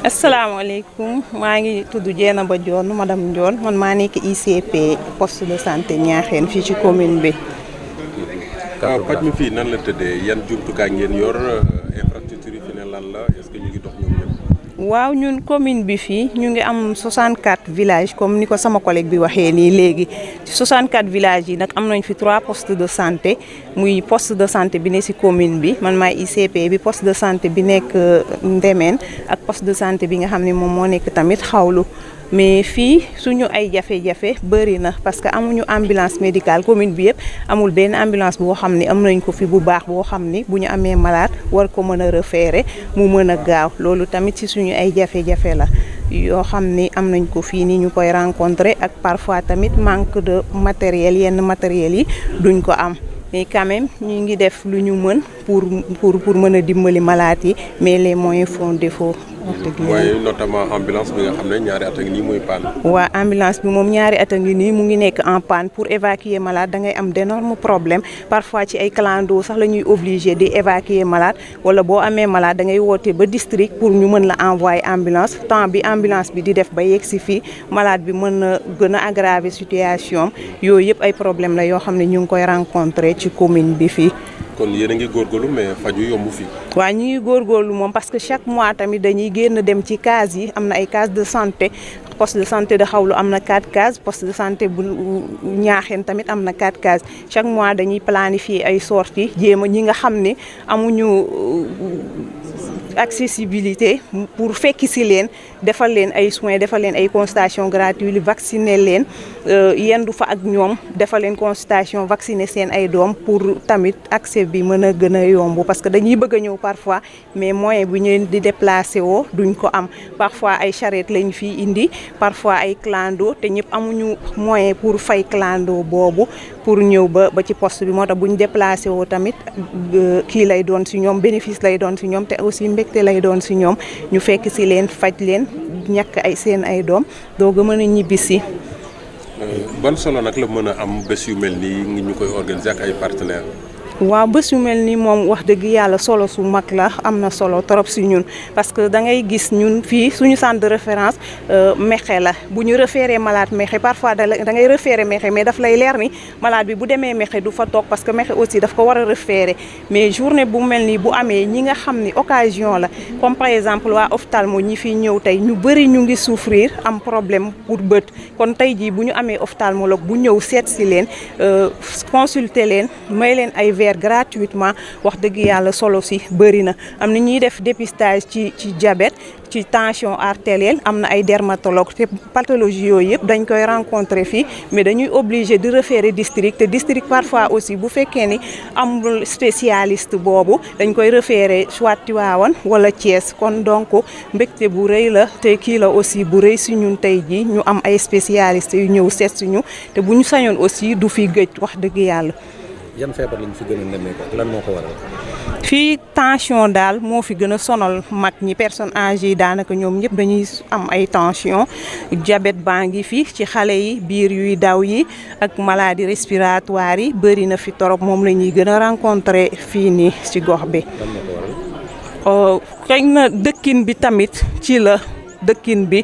asalaamaaleykum maa ngi tudd Dieynaba Dione madame Dione man maa nekk ICP poste de santé Niakhène fii ci commune bi. waaw paj mi fii nan la tëddee yan jumtukaay ngeen yor infrastructure yi fi ne lan la est-ce que ñu ngi dox ñoom ñëpp. waaw ñun commune bi fii ñu ngi am 64 villages comme ni ko sama collègue bi waxee nii léegi ci 64 villages yi nag am nañ fi 3 postes de santé muy poste de santé bi ne ci commune bi man maay ICP bi poste de santé bi nekk Ndemeen ak poste de santé bi nga xam ne moom moo nekk tamit Xawlu. mais fii suñu ay jafe-jafe bëri na parce que amuñu ambulance médicale commune bi yëpp amul benn ambulance boo xam ni am nañ ko fi bu baax boo xam ni bu ñu amee malade war ko mën a référer mu mën a gaaw loolu tamit ci suñu ay jafe-jafe la yoo xam ni am nañ ko fii ni ñu koy rencontrer ak parfois tamit manque de matériel yenn matériel yi duñ ko am mais quand même ñu ngi def lu ñu mën pour mën a dimbali malade yi mais les moyens font défaut. mooy notamment ambulance bi nga xam ne ñaari at a ngi nii muy panne. waaw ambulance bi moom ñaari at a ngi nii mu ngi nekk en panne pour évacuer malade da ngay am d'énormes problèmes parfois ci ay clando sax la ñuy obligé di évacuer malade wala boo amee malade da ngay woote ba district pour ñu mën la envoyer ambulance temps bi ambulance bi di def ba yegg si fii malade bi mën na gën a aggraver situation yooyu yëpp ay problème la yoo xam ne ñu ngi koy rencontrer ci commune bi fii. kon yéen a ngi góorgóorlu mais faju yomb fii. waaw ñu ngi góorgóorlu moom parce que chaque mois tamit dañuy génn dem ci case yi am na ay case de santé poste de santé de Xawlu am na 4 cases poste de santé bu Niakhène tamit am na 4 cases chaque mois dañuy planifier ay sorties jéem a ñi nga xam ne amuñu accessibilité pour fekki si leen defal leen ay soins defal leen ay consultation gratuite vacciner leen yendu fa ak ñoom defal leen consultation vacciner seen ay doom pour tamit accès bi mën a gën a yomb parce que dañuy bëgg a ñëw parfois mais moyen bu ñu di déplacer woo duñ ko am parfois ay charrette lañ fi indi parfois ay clando te ñëpp amuñu moyen pour fay clando boobu pour ñëw ba ci poste bi moo tax bu ñu déplacé woo tamit kii lay doon si ñoom bénéfice lay doon si ñoom te aussi mbégte lay doon si ñoom ñu fekk si leen faj leen ñàkk ay seen ay doom doog a mën a ñibbisi. ban solo nag la mën a am bés yu mel nii ngi ñu koy organiser ak ay partenaires. waaw bés yu mel ni moom wax dëgg yàlla solo su mag la am na solo trop si ñun parce que da ngay gis ñun fii suñu centre de référence Mékhé la bu ñu référé malade Mékhé parfois da ngay référé Mékhé mais daf lay leer ni malade bi bu demee Mékhé du fa toog parce que Mékhé aussi daf ko war a référé mais journée bu mel ni bu amee ñi nga xam ni occasion la comme par exemple waa ophtalmo ñi fi ñëw tey ñu bëri ñu ngi souffrir am problème pour bët kon tey jii bu ñu amee ophtalmologue bu ñëw seet si leen consulter leen may leen ay gratuitement wax dëgg yàlla solo si bëri na am na ñuy def dépistage ci diabète ci tension artérielle am na ay dermatologue te pathologie yooyu yëpp dañ koy rencontrer fii mais dañuy obligé di référer district te district parfois aussi bu fekkee ni amul spécialiste boobu dañ koy référer soit Tivaouane wala Thiès kon donc mbégte bu rëy la te kii la aussi bu rëy si ñun tey ji ñu am ay spécialistes yu ñëw seet si ñu te bu ñu sañoon aussi du fi gëj wax dëgg yàlla. yan feebar lañ fi gën a nemmeeku ak lan moo ko waral. fii tension daal moo fi gën a sonal mag ñi personnes âgées yi daanaka ñoom ñëpp dañuy am ay tension diabète baa ngi fi ci xale yi biir yuy daw yi ak maladie respiratoire yi bëri na fi torop moom la ñuy gën a rencontrer fii nii ci gox bi. lan moo ko waral. xëy na dëkkin bi tamit ci la. dëkkin bi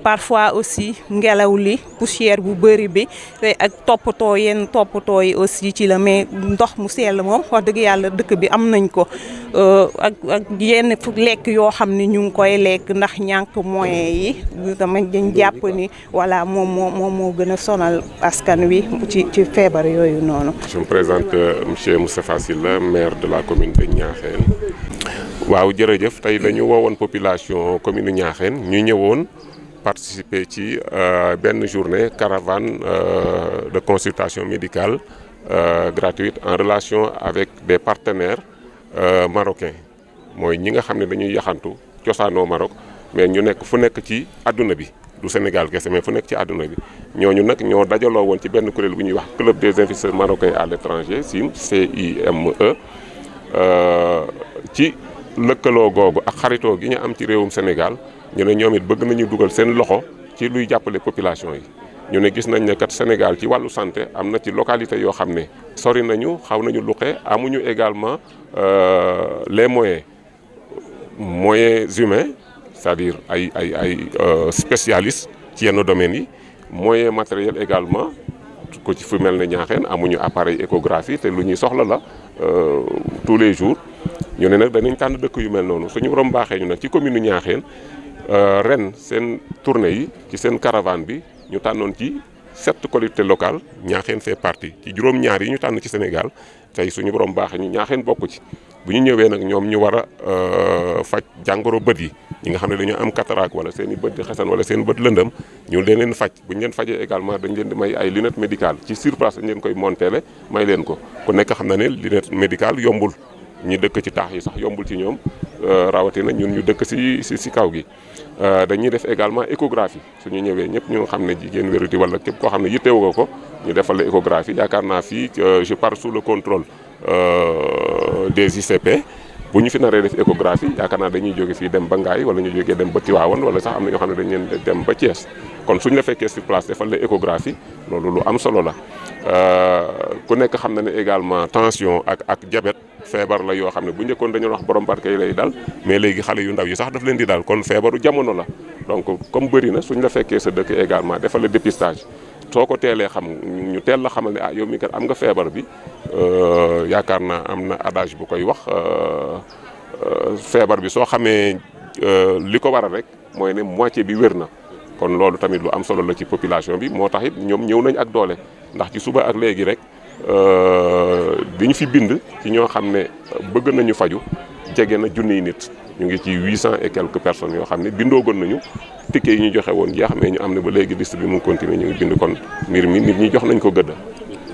parfois aussi ngelaw li poussière bu bëri bi te ak toppatoo yi aussi ci la mais ndox mu sell moom wax dëgg yàlla dëkk bi am nañ ko ak yenn lekk yoo xam ni ñu ngi koy lekk ndax ñàkk moyen yi dama dañ jàpp ni voilà moom moo gën a sonal askan wi ci feebar yooyu noonu. Je me présente monsieur Moustapha Sylla maire de la commune de Niakhène. waaw jërëjëf tey dañu woowoon population commune Niakhène ñu ñëwoon participer ci benn journée caravane de consultation médicale gratuite en relation avec des partenaires marocains mooy ñi nga xam ne dañuy yaxantu cosaanoo Maroc mais ñu nekk fu nekk ci àdduna bi du Sénégal kese mais fu nekk ci àdduna bi ñooñu nag ñoo dajaloo woon ci benn kuréel bu ñuy wax club des investisseurs marocains à l'étranger CIME ci lëkkaloo googu ak xaritoo gi ñu am ci réewum Sénégal ñu ne ñoom it bëgg nañu dugal seen loxo ci luy jàppale population yi ñu ne gis nañ ne kat Sénégal ci wàllu santé am na ci localité yoo xam ne sori nañu xaw nañu luqe amuñu également les moyens humains c'est-à-dire ay spécialistes ci yenn domaines yi moyen matériel également ko ci fu mel ne Niakhène amuñu appareil échographie te lu ñuy soxla la tous les jours ñu ne nag danañ tànn dëkk yu mel noonu suñu borom baaxee ñu nag ci commune Niakhène ren seen tournée yi ci seen caravane bi ñu tànnoon ci 7 collectivités locales Niakhène fait partie ci juróom-ñaar yi ñu tànn ci Sénégal tey suñu borom baaxee ñu Niakhène bokk ci bu ñu ñëwee nag ñoom ñu war a faj jàngoro bët yi ñi nga xam ne dañoo am cataracte wala seen i bët di xesan wala seen bët lëndëm ñu leen faj bu ñu leen fajee également dañ leen di may ay lunettes médicales ci sur place dañ leen koy monteele may leen ko ku nekk xam na ne lunette médicale yombul ñi dëkk ci taax yi sax yombul ci ñoom rawatina ñun ñu dëkk si kaw gi dañuy def également échographie suñu ñëwee ñëpp ñu xam ne jigéen wéruti wala képp koo xam ne yittewoo ko ñu defal la échographie yaakaar naa fii je pars sous le contrôle des ICP bu ñu fi naree def échographie yaakaar naa dañuy jóge fii dem ba Ngaye wala ñu jógee dem ba Tivaouane wala sax am na ñoo xam ne dañ leen dem ba Thiès kon suñu la fekkee sur place defal la échographie loolu lu am solo la ku nekk xam na ne également tension ak diabète feebar la yoo xam ne bu njëkkoon dañu wax borom barke yi lay dal mais léegi xale yu ndaw yi sax daf leen di dal kon feebaru jamono la donc comme bëri na suñ la fekkee sa dëkk également defal la dépistage soo ko teelee xam ñu teel la xamal ne ah yow mi kat am nga feebar bi yaakaar naa am na adage bu koy wax feebar bi soo xamee li ko waral rek mooy ne moitié bi wér na kon loolu tamit lu am solo la ci population bi moo tax it ñoom ñëw nañ ak doole ndax ci suba ak léegi rek bi ñu fi bind ci ñoo xam ne bëgg nañu faju jege na junniy nit ñu ngi ci 800 et quelques personnes yoo xam ne bindoogoon nañu ticket yi ñu joxe woon jeex mais ñu am ne ba léegi liste bi mu ngi continuer ñu ngi bind kon mbir mi nit ñi jox nañ ko gëdd.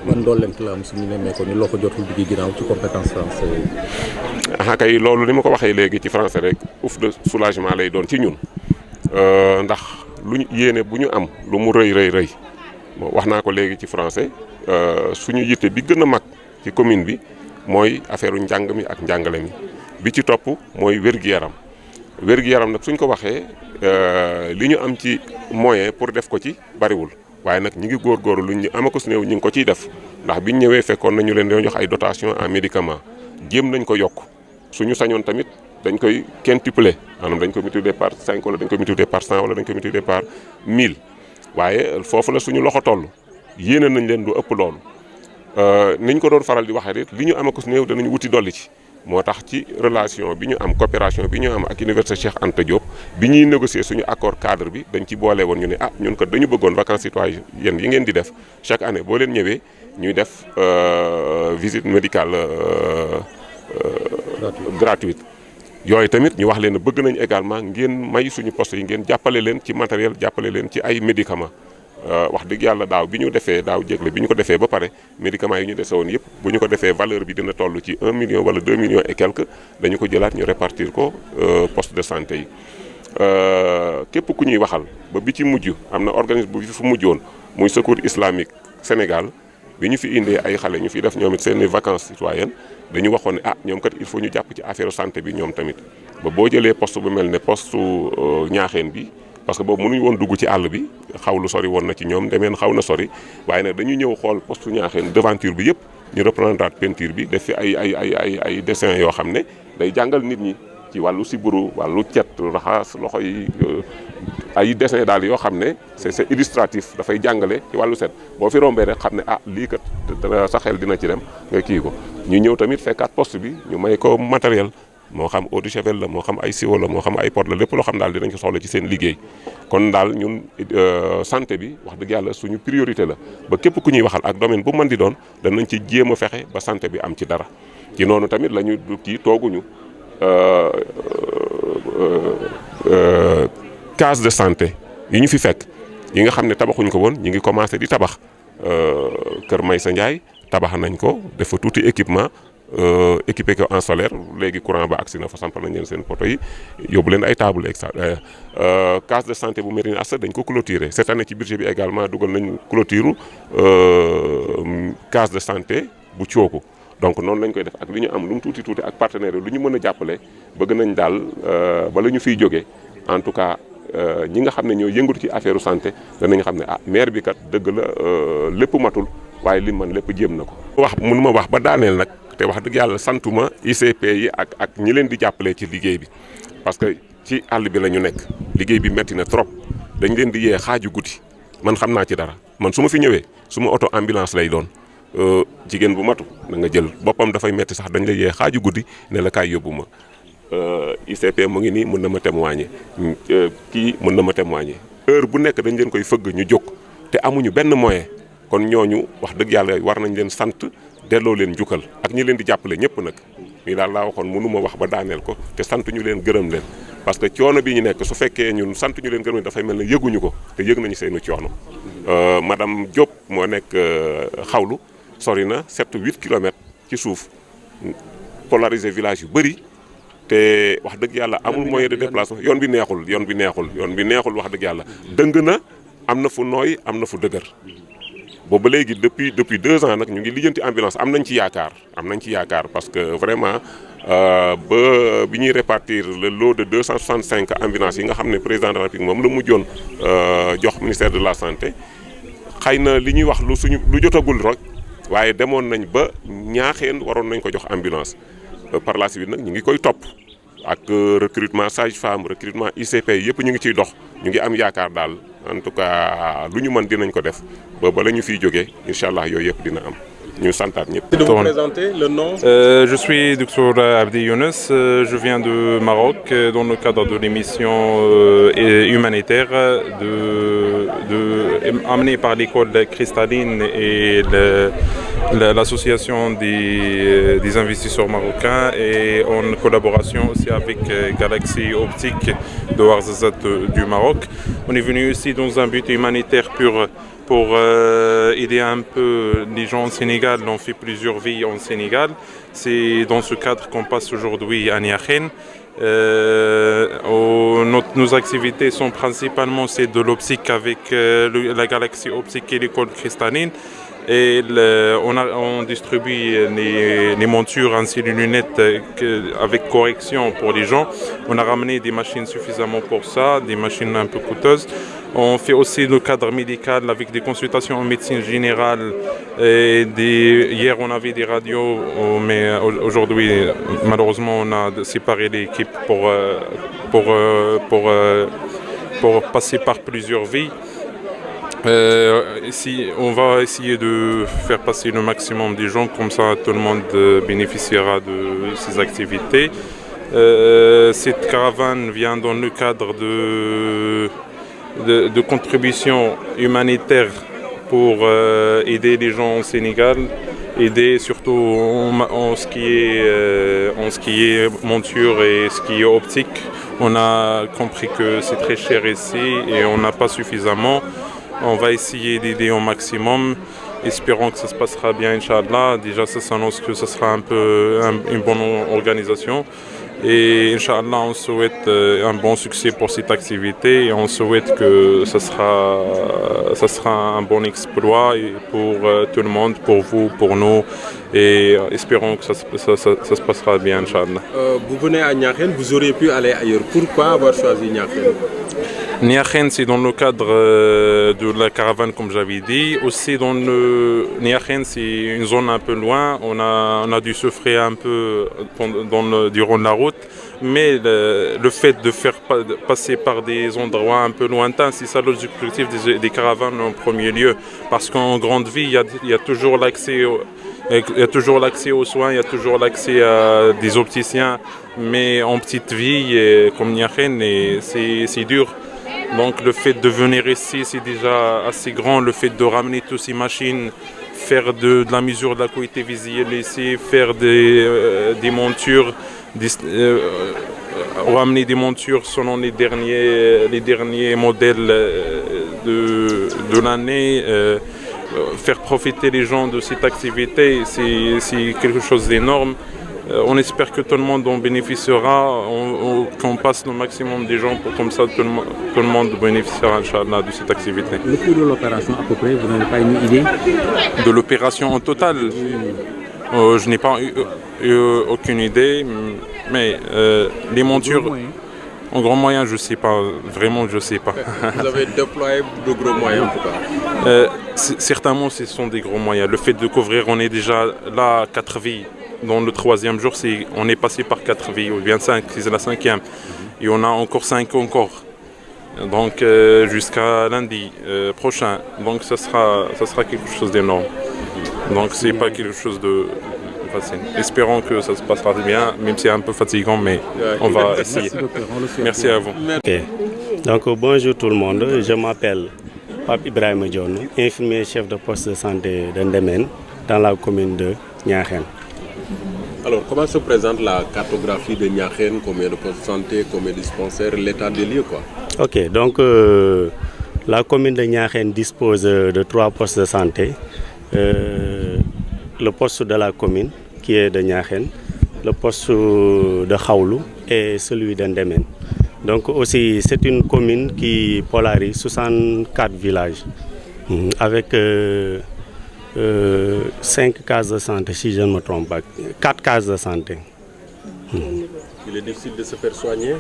man doolent la am suñu nemmee ko ni loo ko jotul bi ginnaaw ci compétence français yi. ah kay loolu ni ma ko waxee léegi ci français rek ouf de soulagement lay doon ci ñun ndax lu yéene bu ñu am lu mu rëy wax naa ko léegi ci français suñu yitte bi gën a mag ci commune bi mooy affaire u njàng mi ak njàngale mi bi ci topp mooy wér-gu-yaram nag suñ ko waxee li ñu am ci moyen pour def ko ci bariwul waaye nag ñi ngi góorgóorlu lu ñu ama ko su néew ñi ngi ko ciy def ndax biñ ñëwee fekkoon nañu leen doon jox ay dotation en médicament jéem nañ ko yokk suñu sañoon tamit dañ koy quintupler maanaam dañ ko multiplier par 5 wala dañ ko multiplier par 100 wala dañ ko multiplier par 1000 waaye foofu la suñu loxo toll yéene nañ leen lu ëpp loolu niñ ko doon faral di waxee rek li ñu ama ko su néew danañ wuti dolli ci moo tax ci relation bi ñu am coopération bi ñu am ak université Cheikh Anta Diop bi ñuy négocier suñu accord cadre bi dañ ci boole woon ñu ne ah ñun kat dañu bëggoon vacances citoyennes yi ngeen di def chaque année boo leen ñëwee ñuy def visite médicale gratuite yooyu tamit ñu wax leen ne bëgg nañ également ngeen may suñu poste yi ngeen jàppale leen ci matériel jàppale leen ci ay médicaments wax dëgg yàlla daaw bi ñu defee daaw jégle bi ñu ko defee ba pare médicaments yi ñu dese woon yëpp bu ñu ko defee valeur bi dina toll ci 1 million wala 2 millions et quelques dañu ko jëlaat ñu répartir ko poste de santé yi képp ku ñuy waxal ba bi ci mujj am na organisme bu fi fu mujjoon muy secours islamique Sénégal bi ñu fi indee ay xale ñu fi def ñoom it seeni vacances citoyennes dañu waxoon ne ah ñoom kat il faut ñu jàpp ci affaire santé bi ñoom tamit ba boo jëlee poste bu mel ne poste Niakhène bi parce que boobu mënuñu woon dugg ci àll bi xaw lu sori woon na ci ñoom demeen xaw na sori waaye nag dañu ñëw xool poste Niakhène devanture bi yëpp ñu reprendre peinture bi def fi ay dessin yoo xam ne day jàngal nit ñi ci wàllu siburu wàllu cet raxas loxo yi ay dessin daal yoo xam ne c'est illustratif dafay jàngale ci wàllu set boo fi rombee rek xam ne ah lii kat sa xel dina ci dem nga kii ko ñu ñëw tamit fekkaat poste bi ñu may ko matériel moo xam eau de javel la moo xam ay siwo la moo xam ay pot la lépp loo xam daal dinañ ko soxla ci seen liggéey kon daal ñun santé bi wax dëgg yàlla suñu priorité la ba képp ku ñuy waxal ak domaine bu mën di doon danañ ci jéem a fexe ba santé bi am ci dara ci noonu tamit la ñu kii tooguñu case de santé yi ñu fi fekk yi nga xam ne tabaxuñ ko woon ñi ngi commencé di tabax Kër Maysa Ndiaye tabax nañ ko def fa tuuti équipement équipé ko en solaire léegi courant ba agsi na fa sampal nañ leen seen poto yi yóbbu leen ay table extra case de santé bu Mérina Asta dañ ko clôturer cette année ci budget bi également dugal nañ clôture case de santé bu Thiokou donc noonu lañ koy def ak li ñu am lu mu tuuti ak partenaires yi lu ñu mën a jàppale bëgg nañ daal bala ñu fiy jógee en tout cas ñi nga xam ne ñoo yëngatu ci affaire santé danañ xam ne ah maire bi kat dëgg la lépp matul waaye li man lépp jéem na ko. wax mënu ma wax ba daaneel nag te wax dëgg yàlla santuma ICP yi ak ñi leen di jàppale ci liggéey bi parce que ci àll bi la ñu nekk liggéey bi metti na trop dañ leen di yee xaaju guddi man xam naa ci dara man su ma fi ñëwee su ma auto ambulance lay doon jigéen bu matu da nga jël boppam dafay metti sax dañ lay yee xaaju guddi ne la kaay yóbbu ma ICP mu ngi nii mën na ma témoigner kii mën na ma témoigner heure bu nekk dañ leen koy fëgg ñu jóg te amuñu benn moyen kon ñooñu wax dëgg yàlla war nañ leen sant delloo leen njukkal ak ñi leen di jàppale ñëpp nag nii daal laa waxoon mënu ma wax ba daaneel ko te sant ñu leen gërëm leen parce que coono bi ñu nekk su fekkee ñun sant ñu leen gërëm leen dafay mel ne yëguñu ko te yëg nañu seenu coono madame Diop moo nekk xawlu sori na 7-8 kilomètres ci suuf polarisé village yu bëri te wax dëgg yàlla amul moyen de déplacement yoon bi neexul wax dëgg yàlla dëng na am na fu nooy am na fu dëgër boobu ba léegi depuis 2 ans nag ñu ngi lijjanti ambulance am nañ ci yaakaar parce que vraiment ba bi ñuy répartir le lot de 265 ambulances yi nga xam ne président de la République moom la mujjoon jox ministère de la santé xëy na li ñuy wax lu jotagul rek waaye demoon nañ ba Ñaaxeen waroon nañ ko jox ambulance par la suite nag ñu ngi koy topp ak recrutement sage-femme recrutement ICP yëpp ñu ngi ciy dox ñu ngi am yaakaar daal en tout cas lu ñu mën dinañ ko def ba bala ñu fiy jógee incha allah yooyu yëpp dina am ñu santaat ñëpp. De vous présenter le nom. Je suis Dr Abdi Younes, je viens de Maroc dans le cadre de l'émission humanitaire amenée par l'école cristalline et l'association des investisseurs marocains et en collaboration aussi avec Galaxy Optique de Ouarzazate du Maroc. On est venu ici dans un but humanitaire pur pour aider un peu les gens au Sénégal. On fait plusieurs vies en Sénégal. C'est dans ce cadre qu'on passe aujourd'hui à Niakhène. Nos activités sont principalement de l'optique avec la Galaxy Optique et l'école cristalline. Et on distribue les montures ainsi les lunettes avec correction pour les gens. On a ramené des machines suffisamment pour ça, des machines un peu coûteuses. On fait aussi le cadre médical avec des consultations en médecine générale. Hier, on avait des radios, mais aujourd'hui, malheureusement, on a séparé l'équipe pour passer par plusieurs vies. Ici, on va essayer de faire passer le maximum des gens, comme ça tout le monde bénéficiera de ces activités. Cette caravane vient dans le cadre de contributions humanitaires pour aider les gens au Sénégal, aider surtout en ce qui est monture et ce qui est optique. On a compris que c'est très cher ici et on n'a pas suffisamment. On va essayer d'aider au maximum. Espérons que ça se passera bien, Inch'Allah. Déjà, ça s'annonce que ce sera une bonne organisation. Et Inch'Allah, on souhaite un bon succès pour cette activité et on souhaite que ça sera un bon exploit pour tout le monde, pour vous, pour nous. Et espérons que ça se passera bien, Inch'Allah. Vous venez à Niakhène, vous auriez pu aller ailleurs. Pourquoi avoir choisi Niakhène? Niakhène, c'est dans le cadre de la caravane, comme j'avais dit. Aussi, Niakhène, c'est une zone un peu loin. On a dû souffrir un peu durant la route. Mais le fait de faire passer par des endroits un peu lointains, c'est ça l'objectif des caravanes en premier lieu. Parce qu'en grande ville, il y a toujours l'accès aux soins, il y a toujours l'accès à des opticiens. Mais en petite ville, comme Niakhène, c'est dur. Donc le fait de venir ici, c'est déjà assez grand. Le fait de ramener toutes ces machines, faire de la mesure de l'acuité visuelle ici, faire des montures, ramener des montures selon les derniers modèles de l'année, faire profiter les gens de cette activité, c'est quelque chose d'énorme. On espère que tout le monde en bénéficiera, qu'on passe le maximum des gens pour comme ça tout le monde bénéficiera, Inch'Allah, de cette activité. Le coût de l'opération à peu près, vous n'avez pas une idée? De l'opération en total, je n'ai pas eu aucune idée, mais les montures... En gros moyens, je ne sais pas, vraiment je ne sais pas. Vous avez déployé de gros moyens en tout cas? Certainement, ce sont des gros moyens. Le fait de couvrir, on est déjà là 4 vies. Dans le 3e jour, on est passé par 4 vies, ou bien 5, c'est la 5e. Il y en a encore 5 encore. Donc jusqu'à lundi prochain. Donc ça sera quelque chose d'énorme. Donc c'est pas quelque chose de facile. Espérons que ça se passera bien, même si c'est un peu fatigant, mais on va essayer. Merci à vous. Okay. Donc bonjour tout le monde, je m'appelle Pape Ibrahima Dione, infirmier chef de poste de santé de Ndémène dans la commune de Niakhène. Alors, comment se présente la cartographie de Niakhène, combien de postes de santé, combien de dispensaires, l'état des lieux quoi? Ok, donc la commune de Niakhène dispose de 3 postes de santé. Le poste de la commune qui est de Niakhène, le poste de Khaoulou et celui de Ndémène. Donc aussi c'est une commune qui polarise 64 villages avec 5 cases de santé si je ne me trompe pas, 4 cases de santé. Il est difficile de se faire soigner?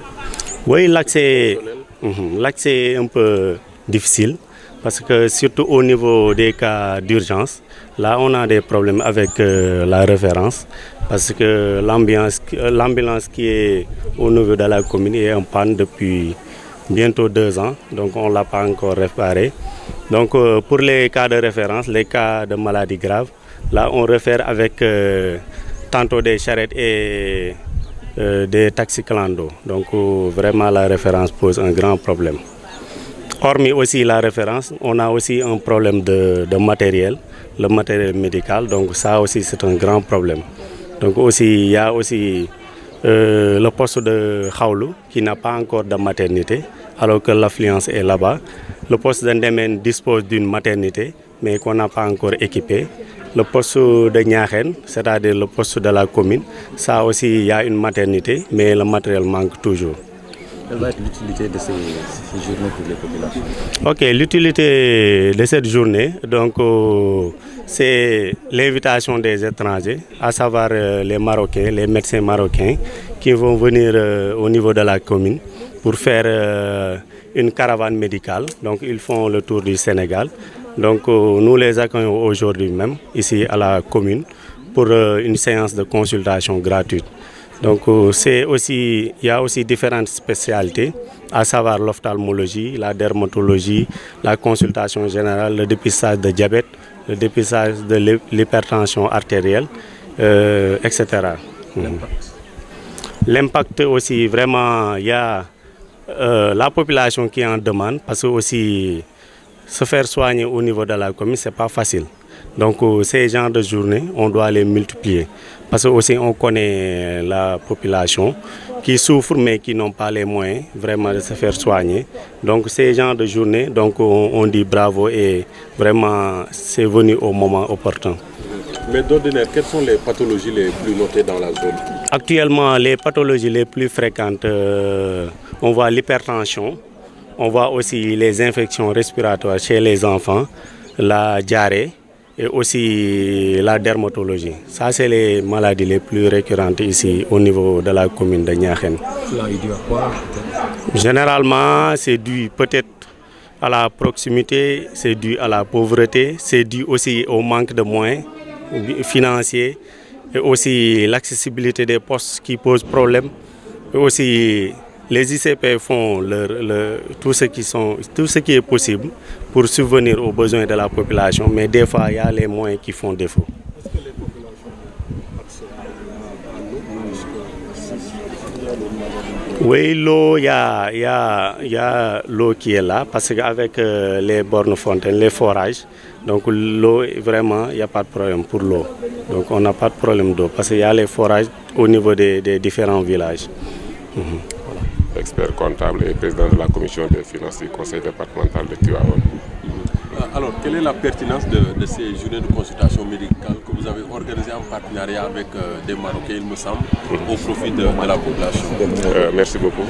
Oui, l'accès est un peu difficile parce que surtout au niveau des cas d'urgence, là on a des problèmes avec la référence parce que l'ambulance qui est au niveau de la commune est en panne depuis bientôt 2 ans, donc on ne l'a pas encore réparé. Donc pour les cas de référence, les cas de maladies graves, là on réfère avec tantôt des charrettes et des taxis clando. Donc vraiment la référence pose un grand problème. Hormis aussi la référence, on a aussi un problème de matériel, le matériel médical, donc ça aussi c'est un grand problème. Donc aussi il y a aussi le poste de Khaoulou qui n'a pas encore de maternité alors que l'affluence est là-bas. Le poste de Ndémène dispose d'une maternité mais qu'on n'a pas encore équipée. Le poste de Niakhène, c'est-à-dire le poste de la commune, ça aussi il y a une maternité mais le matériel manque toujours. Quelle va être l'utilité de ces journées pour les populations? Ok, l'utilité de cette journée, donc c'est l'invitation des étrangers, à savoir les Marocains, les médecins marocains qui vont venir au niveau de la commune pour faire une caravane médicale. Donc ils font le tour du Sénégal. Donc nous les accueillons aujourd'hui même ici à la commune pour une séance de consultation gratuite. Donc il y a aussi différentes spécialités, à savoir l'ophtalmologie, la dermatologie, la consultation générale, le dépistage de diabète, le dépistage de l'hypertension artérielle, etc. L'impact aussi, vraiment, il y a la population qui en demande, parce que aussi se faire soigner au niveau de la commune, ce n'est pas facile. Donc ces genres de journées, on doit les multiplier. Parce que aussi on connaît la population qui souffre mais qui n'ont pas les moyens vraiment de se faire soigner. Donc ces genres de journées, donc on dit bravo et vraiment c'est venu au moment opportun. Mais d'ordinaire, quelles sont les pathologies les plus notées dans la zone? Actuellement, les pathologies les plus fréquentes, on voit l'hypertension, on voit aussi les infections respiratoires chez les enfants, la diarrhée et aussi la dermatologie. Ça, c'est les maladies les plus récurrentes ici au niveau de la commune de Niakhène. Cela est dû à quoi? Généralement, c'est dû peut-être à la proximité, c'est dû à la pauvreté, c'est dû aussi au manque de moyens financiers et aussi l'accessibilité des postes qui pose problème. Et aussi, les ICP font tout ce qui est possible pour subvenir aux besoins de la population, mais des fois, il y a les moyens qui font défaut. Est-ce que les populations ont accès à l'eau? Oui, l'eau, il y a l'eau qui est là, parce qu'avec les bornes fontaines, les forages, donc l'eau, vraiment, il n'y a pas de problème pour l'eau. Donc on n'a pas de problème d'eau, parce qu'il y a les forages au niveau des différents villages. Expert comptable et président de la commission des finances du conseil départemental de Tivaouane. Alors, quelle est la pertinence de ces journées de consultation médicale que vous avez organisées en partenariat avec des Marocains, il me semble, au profit de la population? Merci beaucoup.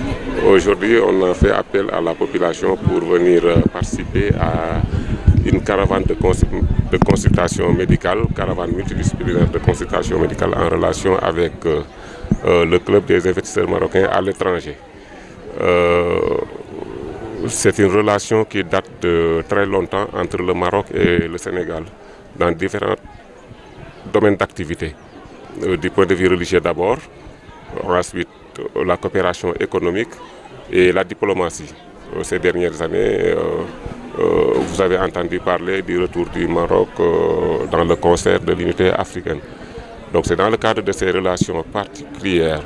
Aujourd'hui, on a fait appel à la population pour venir participer à une caravane de consultation médicale, caravane multidisciplinaire de consultation médicale en relation avec le club des investisseurs marocains à l'étranger. C'est une relation qui date de très longtemps entre le Maroc et le Sénégal dans différents domaines d'activité. Du point de vue religieux d'abord, ensuite la coopération économique, et la diplomatie. Ces dernières années, vous avez entendu parler du retour du Maroc dans le concert de l'unité africaine. Donc c'est dans le cadre de ces relations particulières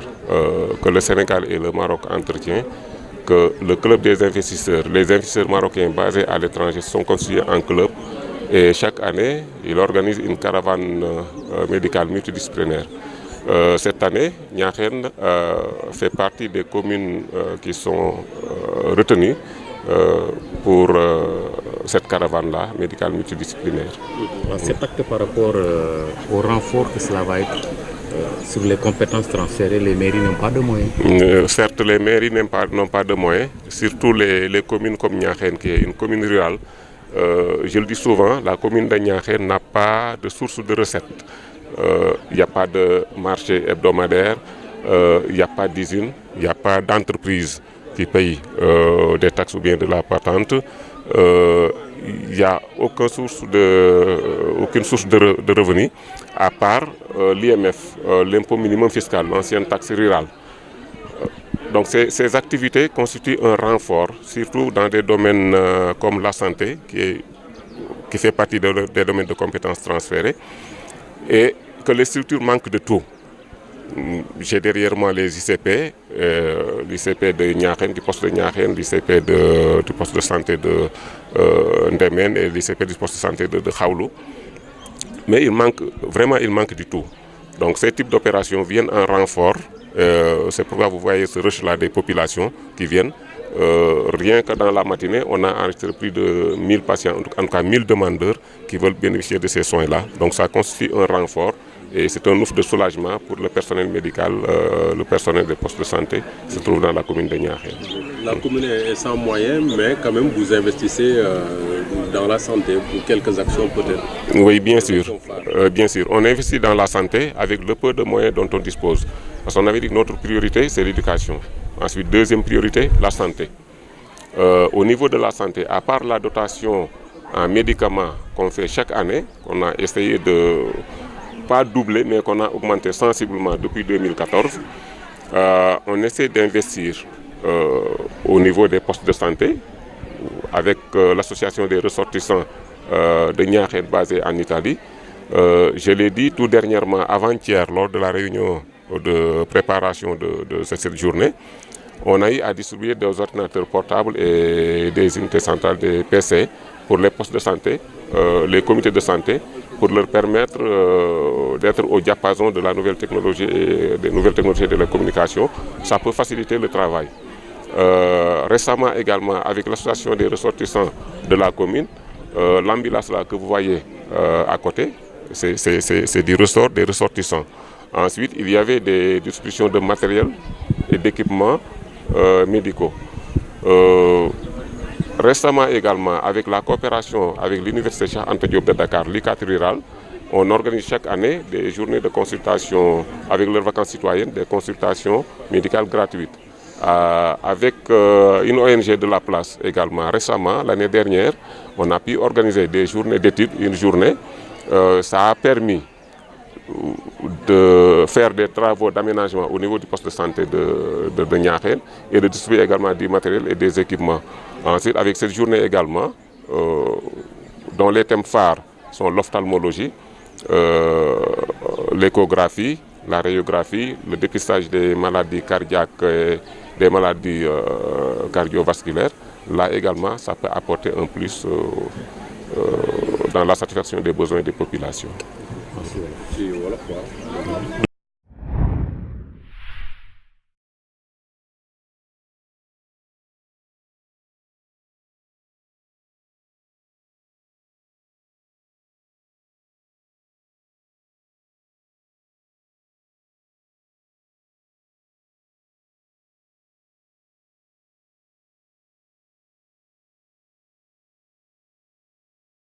que le Sénégal et le Maroc entretiennent que le club des investisseurs, les investisseurs marocains basés à l'étranger sont constitués en club et chaque année, ils organisent une caravane médicale multidisciplinaire. Cette année, Niakhène fait partie des communes qui sont retenues pour cette caravane-là, médicale multidisciplinaire. Cet acte par rapport au renfort que cela va être sur les compétences transférées, les mairies n'ont pas de moyens. Certes, les mairies n'ont pas de moyens, surtout les communes comme Niakhène, qui est une commune rurale. Je le dis souvent, la commune de Niakhène n'a pas de source de recettes. Il n'y a pas de marché hebdomadaire, il n'y a pas d'usine, il n'y a pas d'entreprise qui paye des taxes ou bien de la patente. Il n'y a aucune source de revenus à part l'IMF, l'impôt minimum fiscal, l'ancienne taxe rurale. Donc ces activités constituent un renfort, surtout dans des domaines comme la santé, qui fait partie des domaines de compétences transférées, et que les structures manquent de tout. J'ai derrière moi les ICP, l'ICP de Niakhène, du poste de Niakhène, l'ICP du poste de santé de Ndémen et l'ICP du poste de santé de Khaoulou. Mais il manque du tout. Donc ces types d'opérations viennent en renfort. C'est pourquoi vous voyez ce rush-là des populations qui viennent. Rien que dans la matinée, on a enregistré plus de 1000 patients, en tout cas 1000 demandeurs qui veulent bénéficier de ces soins-là. Donc ça constitue un renfort. Et c'est un ouf de soulagement pour le personnel médical, le personnel des postes de santé qui se trouve dans la commune de Niakhène. La commune est sans moyens, mais quand même vous investissez dans la santé pour quelques actions peut-être. Oui, bien sûr. Bien sûr. On investit dans la santé avec le peu de moyens dont on dispose. Parce qu'on avait dit que notre priorité, c'est l'éducation. Ensuite, deuxième priorité, la santé. Au niveau de la santé, à part la dotation en médicaments qu'on fait chaque année, on a essayé de pas doubler, mais qu'on a augmenté sensiblement depuis 2014. On essaie d'investir au niveau des postes de santé avec l'association des ressortissants de Niakhène basée en Italie. Je l'ai dit tout dernièrement, avant-hier, lors de la réunion de préparation de cette journée, on a eu à distribuer des ordinateurs portables et des unités centrales des PC pour les postes de santé, les comités de santé, pour leur permettre d'être au diapason de la nouvelle technologie et des nouvelles technologies de la communication. Ça peut faciliter le travail. Récemment également, avec l'association des ressortissants de la commune, l'ambulance là que vous voyez à côté, c'est du ressort des ressortissants. Ensuite, il y avait des distributions de matériel et d'équipements médicaux. Récemment également, avec la coopération avec l'Université Cheikh Anta Diop de Dakar, l'ICAT rural, on organise chaque année des journées de consultation avec leurs vacances citoyennes, des consultations médicales gratuites. Avec une ONG de la place également. Récemment, l'année dernière, on a pu organiser des journées d'études, une journée. Ça a permis de faire des travaux d'aménagement au niveau du poste de santé de Niakhène et de distribuer également du matériel et des équipements. Ensuite, avec cette journée également, dont les thèmes phares sont l'ophtalmologie, l'échographie, la radiographie, le dépistage des maladies cardiaques et des maladies cardiovasculaires. Là également, ça peut apporter un plus dans la satisfaction des besoins des populations. Merci.